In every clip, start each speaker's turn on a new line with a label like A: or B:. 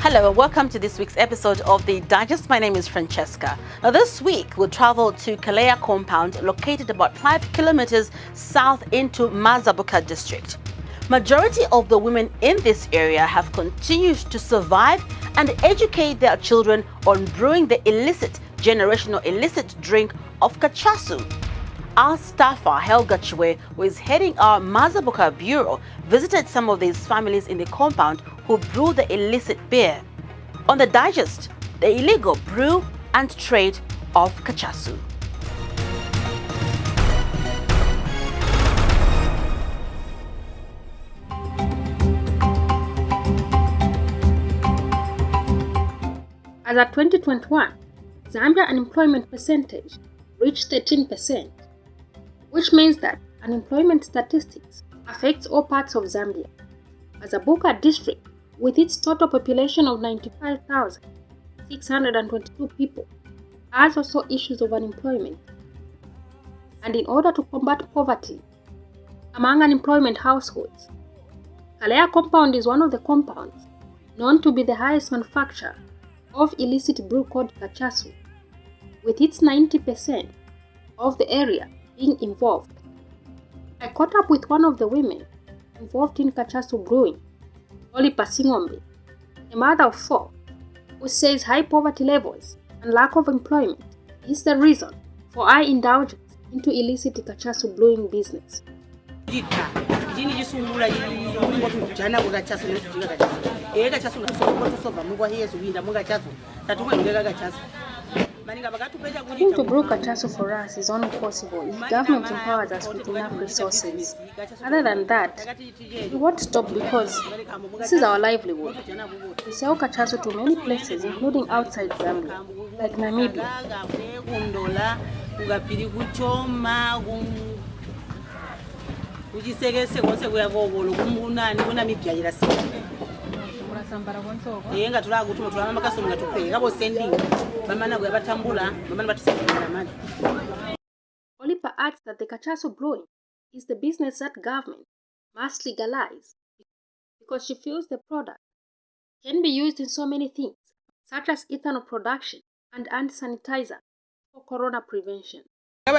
A: Hello and welcome to this week's episode of The Digest. My name is Francesca. Now this week we'll travel to Kaleya compound located about 5 kilometers south into Mazabuka District. Majority of the women in this area have continued to survive and educate their children on brewing the generational illicit drink of Kachasu. Our staffer, Helga Chwe, who is heading our Mazabuka Bureau, visited some of these families in the compound who brew the illicit beer. On The Digest, the illegal brew and trade of Kachasu.
B: As of 2021, Zambia unemployment percentage reached 13%, which means that unemployment statistics affects all parts of Zambia. Mazabuka District, with its total population of 95,622 people, has also issues of unemployment. And in order to combat poverty among unemployment households, Kaleya compound is one of the compounds known to be the highest manufacturer of illicit brew called Kachasu, with its 90% of the area being involved. I caught up with one of the women involved in Kachasu brewing, Olipa Singombe, a mother of 4, who says high poverty levels and lack of employment is the reason for our indulgence into illicit Kachasu brewing business. To brew Kachasu for us is only possible if government empowers us with enough resources. Other than that, we won't stop because this is our livelihood. We sell Kachasu to many places, including outside Zambia, like Namibia. Olipa adds that the Kachasu brewing is the business that government must legalize because she feels the product can be used in so many things, such as ethanol production and hand sanitizer for corona prevention.
C: A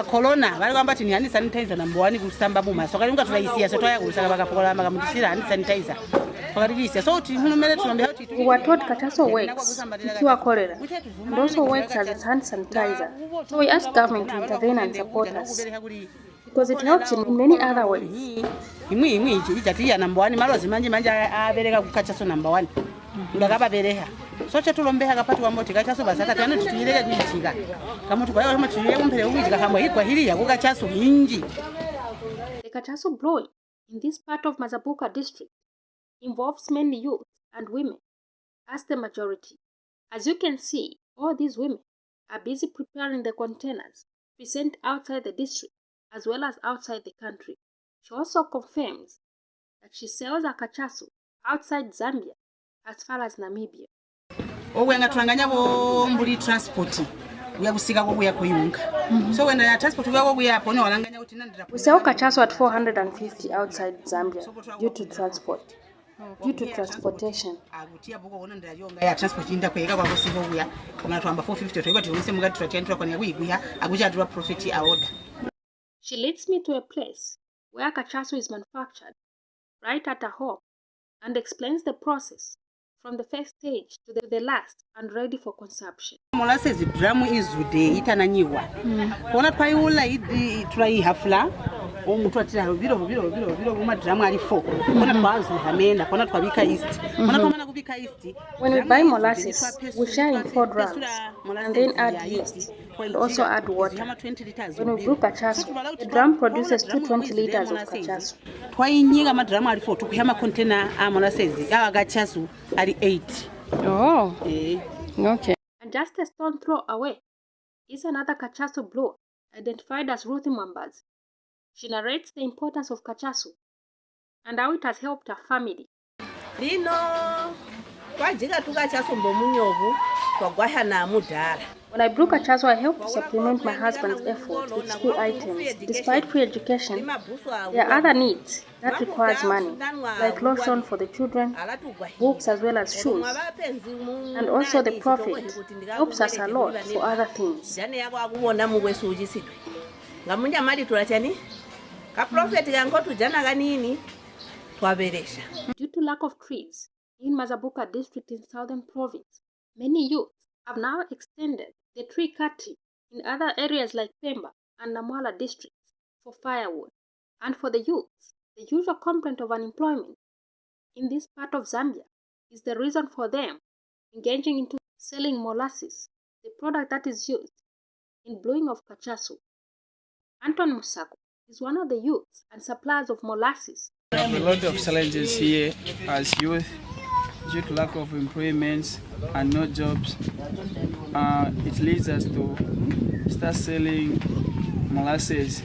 C: corona bali kwamba tini hand sanitizer number 1 kusamba buma so kali unga tulaisia so toya kulisaka bakapola makamutishira hand sanitizer so so tinumele tunombe how
B: we were taught Kachasu works to cure cholera and also works as a hand sanitizer, so we asked government to intervene and support us because it helps in many other ways.
C: Imwe ichatiya number 1 malozi manje abereka ku Kachasu number 1 ngakaba bereha so chatulombeha kapati wa moti Kachasu basaka tano tutuyireka kuichika kama tukwayo kama tuyiye kumpere kuichika kama ikwa hiliya ku Kachasu inji.
B: The Kachasu brewing in this part of Mazabuka District involves mainly youth and women as the majority. As you can see, all these women are busy preparing the containers to be sent outside the district as well as outside the country. She also confirms that she sells her Kachasu outside Zambia as far as Namibia.
C: Owenga tulanganya bo mbuli transport we abusika ko kuya kuyunga so when the transport we go kuya pona walanganya uti nandira.
B: We sell Kachasu at 450 outside Zambia due to transportation.
C: Agutia boko ona ndira yonga ya transport inda kweka kwa bosiko kuya kama twamba 450 twiba tiwese mugati twatentwa kwa kuya akuja atwa profit a order.
B: She leads me to a place where Kachasu is manufactured right at her home and explains the process from the first stage to the last and ready for consumption.
C: Molasses drum is ude itananyiwa. Kona paiula try hafla omuntu atira biro kuma drum ali 4. Kona bazu hamenda kona twabika east. Kona kama kubika east.
B: When we buy molasses, we share in 4 drums and then add yeast and also add water. When we brew Kachasu, the drum produces 220 liters of Kachasu.
C: Twainyiga madrum ali 4 tukuyama container molasses ya Kachasu ali 8.
B: Oh. Okay. And just a stone throw away is another Kachasu brewer identified as Ruth Mwambazi. She narrates the importance of Kachasu and how it has helped her family.
D: Lino kwajika tukachasombo munyovu kwagwahya na mudhara
B: When I brew Kachasu, I help to supplement my husband's efforts with school items. Despite free education, there are other needs that requires money, like lotion for the children, books as well as shoes. And also the profit helps us a lot for other things. Due to lack of trees in Mazabuka District in Southern Province, many youths have now extended the tree cutting in other areas like Pemba and Namwala districts for firewood. And for the youths, the usual complaint of unemployment in this part of Zambia is the reason for them engaging into selling molasses, the product that is used in brewing of Kachasu. Anton Musako is one of the youths and suppliers of molasses.
D: We have a lot of challenges here as youth due to lack of employment and no jobs. It leads us to start selling molasses.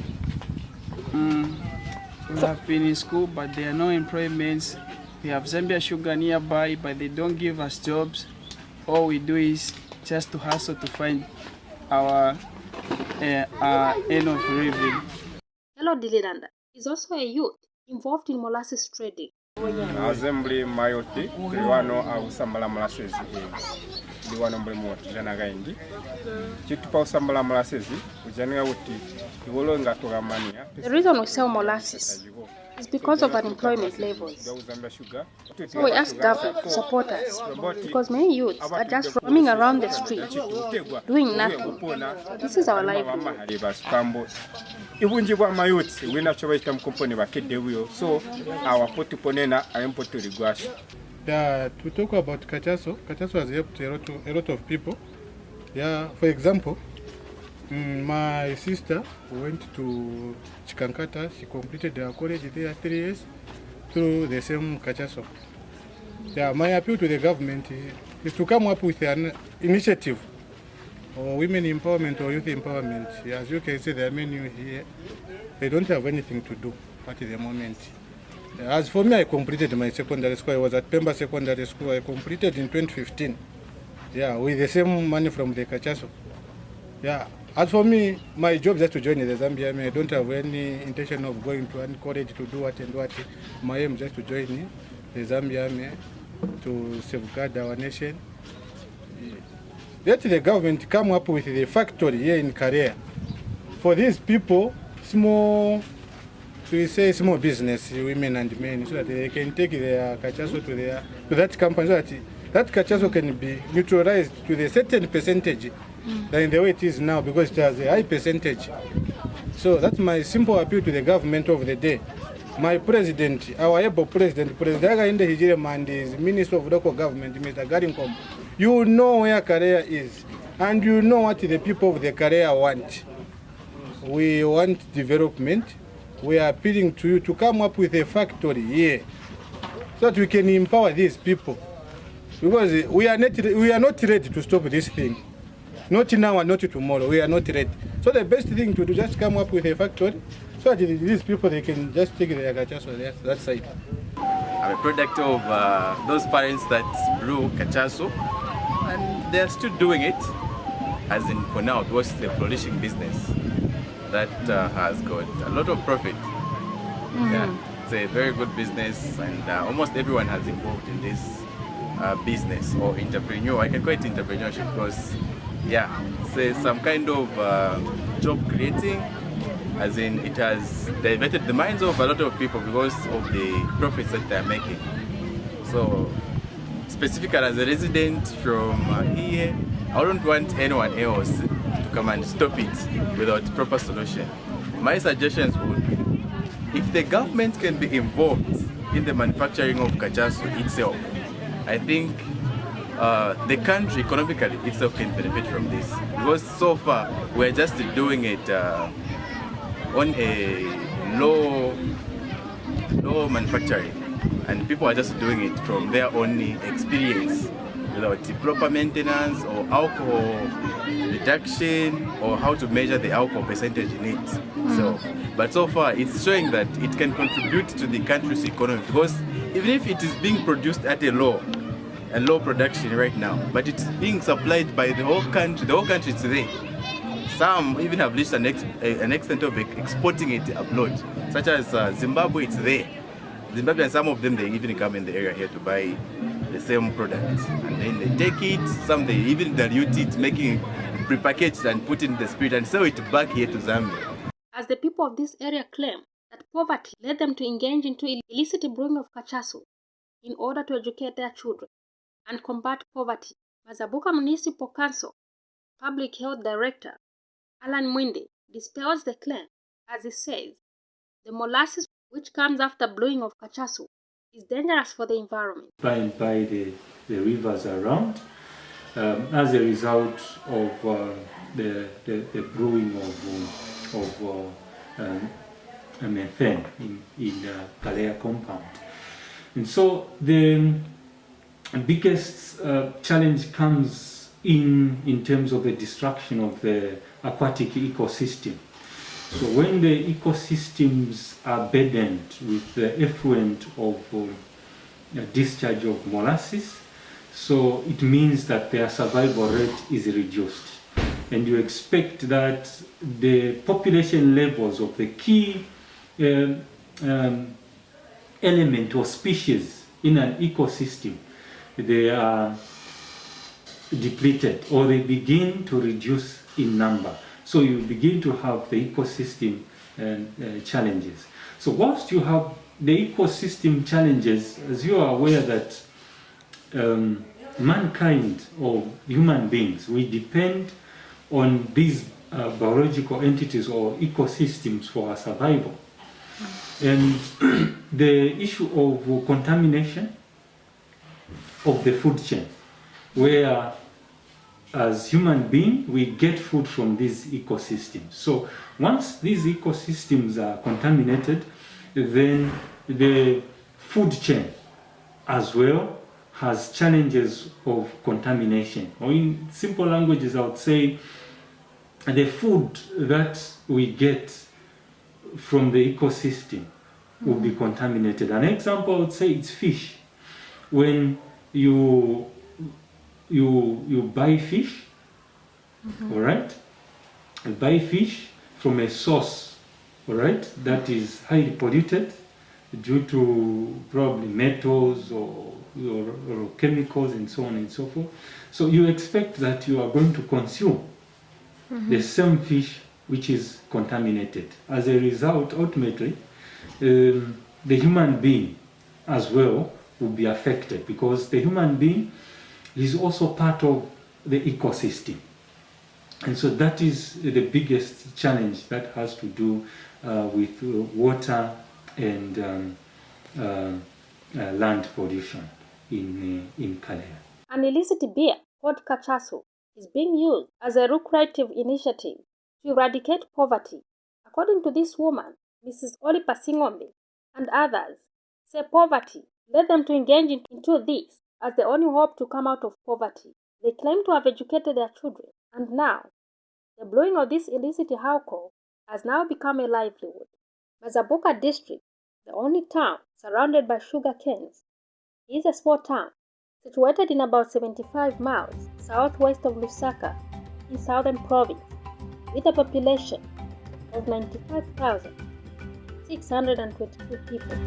D: We have been in school, but there are no employments. We have Zambia Sugar nearby, but they don't give us jobs. All we do is just to hustle to find our end of living.
B: Hello Diliranda is also a youth involved in molasses trading.
E: Assembly mayoti tuliwano ausambala molasses liwano mulimo tujana gaindi chitupa usambala molasses ujaniga uti iwolo ngatoka mania.
B: The reason we sell molasses is because of unemployment levels. So we ask government to support us because many youths are just roaming around the street doing nothing. So this is our livelihood.
E: Ibunji bwa mayuti wina choba ita mkomponi bakede wiyo, so our poti ponena ayempo to rigwash.
F: Yeah, to talk about Kachasu, Kachasu has helped a lot of people. Yeah, for example, my sister went to Chikankata. She completed her college there 3 years through the same Kachasu. Yeah, my appeal to the government is to come up with an initiative or women empowerment or youth empowerment. As you can see, there are many here. They don't have anything to do at the moment. As for me, I completed my secondary school. I was at Pemba Secondary School. I completed in 2015. Yeah, with the same money from the Kachasu. Yeah. As for me, my job is just to join the Zambia Army. I don't have any intention of going to any college to do what and what. My aim is just to join the Zambia Army to safeguard our nation. Let the government come up with the factory here in Kaleya for these people, small business, women and men, so that they can take their Kachasu to that company, so that Kachasu can be neutralized to the certain percentage than the way it is now, because it has a high percentage. So that's my simple appeal to the government of the day. My president, our able president, President Hijirema, and his Minister of Local Government, Mr. Garinkom, you know where Kaleya is, and you know what the people of the Kaleya want. We want development. We are appealing to you to come up with a factory here, so that we can empower these people. Because we are not ready to stop this thing. Not now and not tomorrow. We are not ready. So the best thing to do is just come up with a factory, so that these people, they can just take their Kachasu that side.
G: I'm a product of those parents that brew Kachasu, and they're still doing it, as in for now, it was the flourishing business that has got a lot of profit. Yeah, it's a very good business, and almost everyone has involved in this business or entrepreneur. I can call it entrepreneurship because, yeah, it's some kind of job creating, as in it has diverted the minds of a lot of people because of the profits that they're making. So, specifically as a resident from here, I don't want anyone else to come and stop it without proper solution. My suggestions would be, if the government can be involved in the manufacturing of Kachasu itself, I think the country economically itself can benefit from this. Because so far, we're just doing it on a low manufacturing, and people are just doing it from their own experience without proper maintenance or alcohol reduction or how to measure the alcohol percentage in it. So, but so far it's showing that it can contribute to the country's economy, because even if it is being produced at a low, and low production right now, but it's being supplied by the whole country. The whole country is there. Some even have reached an extent of exporting it abroad, such as Zimbabwe. It's there. Zimbabwe, and some of them, they even come in the area here to buy the same product, and then they take it. Some they even dilute it, making it prepackaged and put in the spirit and sell it back here to Zambia.
B: As the people of this area claim that poverty led them to engage into illicit brewing of Kachasu in order to educate their children and combat poverty, Mazabuka Municipal Council Public Health Director Alan Mwinde dispels the claim, as he says, the molasses which comes after brewing of Kachasu is dangerous for the environment.
H: By the rivers around, as a result of the brewing of methane in Kaleya compound. And so the biggest challenge comes in terms of the destruction of the aquatic ecosystem. So when the ecosystems are burdened with the effluent of discharge of molasses, so it means that their survival rate is reduced. And you expect that the population levels of the key element or species in an ecosystem, they are depleted or they begin to reduce in number. So you begin to have the ecosystem challenges. So whilst you have the ecosystem challenges, as you are aware that mankind or human beings, we depend on these biological entities or ecosystems for our survival. And the issue of contamination of the food chain, where as human beings we get food from these ecosystems. So once these ecosystems are contaminated, then the food chain as well has challenges of contamination. Or in simple languages, I would say the food that we get from the ecosystem will be contaminated. An example, I would say, it's fish. When you buy fish, all right? You buy fish from a source, all right, that is highly polluted due to probably metals or chemicals and so on and so forth. So you expect that you are going to consume the same fish which is contaminated. As a result, ultimately, the human being as well will be affected, because the human being is also part of the ecosystem. And so that is the biggest challenge that has to do with water and land pollution in Kaleya.
B: An illicit beer called Kachasu is being used as a lucrative initiative to eradicate poverty. According to this woman, Mrs. Olipa Singombe, and others, say poverty led them to engage into this as the only hope to come out of poverty. They claim to have educated their children, and now the brewing of this illicit alcohol has now become a livelihood. Mazabuka District, the only town surrounded by sugar canes, is a small town situated in about 75 miles southwest of Lusaka in southern province, with a population of 95,622 people.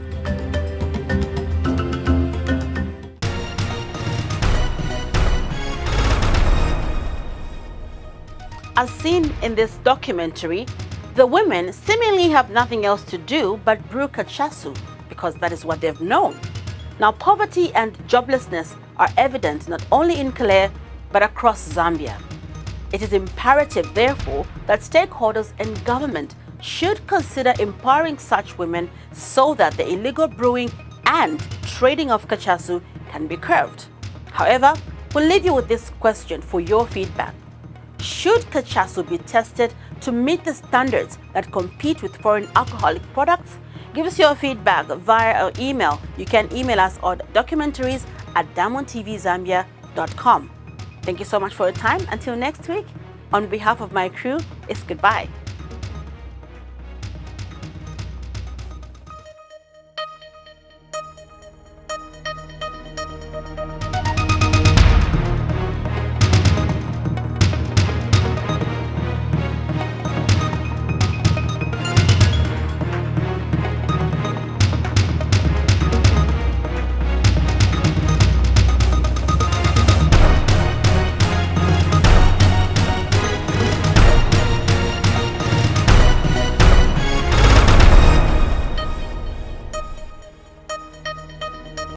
A: As seen in this documentary, the women seemingly have nothing else to do but brew Kachasu, because that is what they've known. Now, poverty and joblessness are evident not only in Kaleya, but across Zambia. It is imperative, therefore, that stakeholders and government should consider empowering such women so that the illegal brewing and trading of Kachasu can be curbed. However, we'll leave you with this question for your feedback. Should Kachasu be tested to meet the standards that compete with foreign alcoholic products? Give us your feedback via our email. You can email us on documentaries@diamondtvzambia.com. Thank you so much for your time. Until next week, on behalf of my crew, it's goodbye.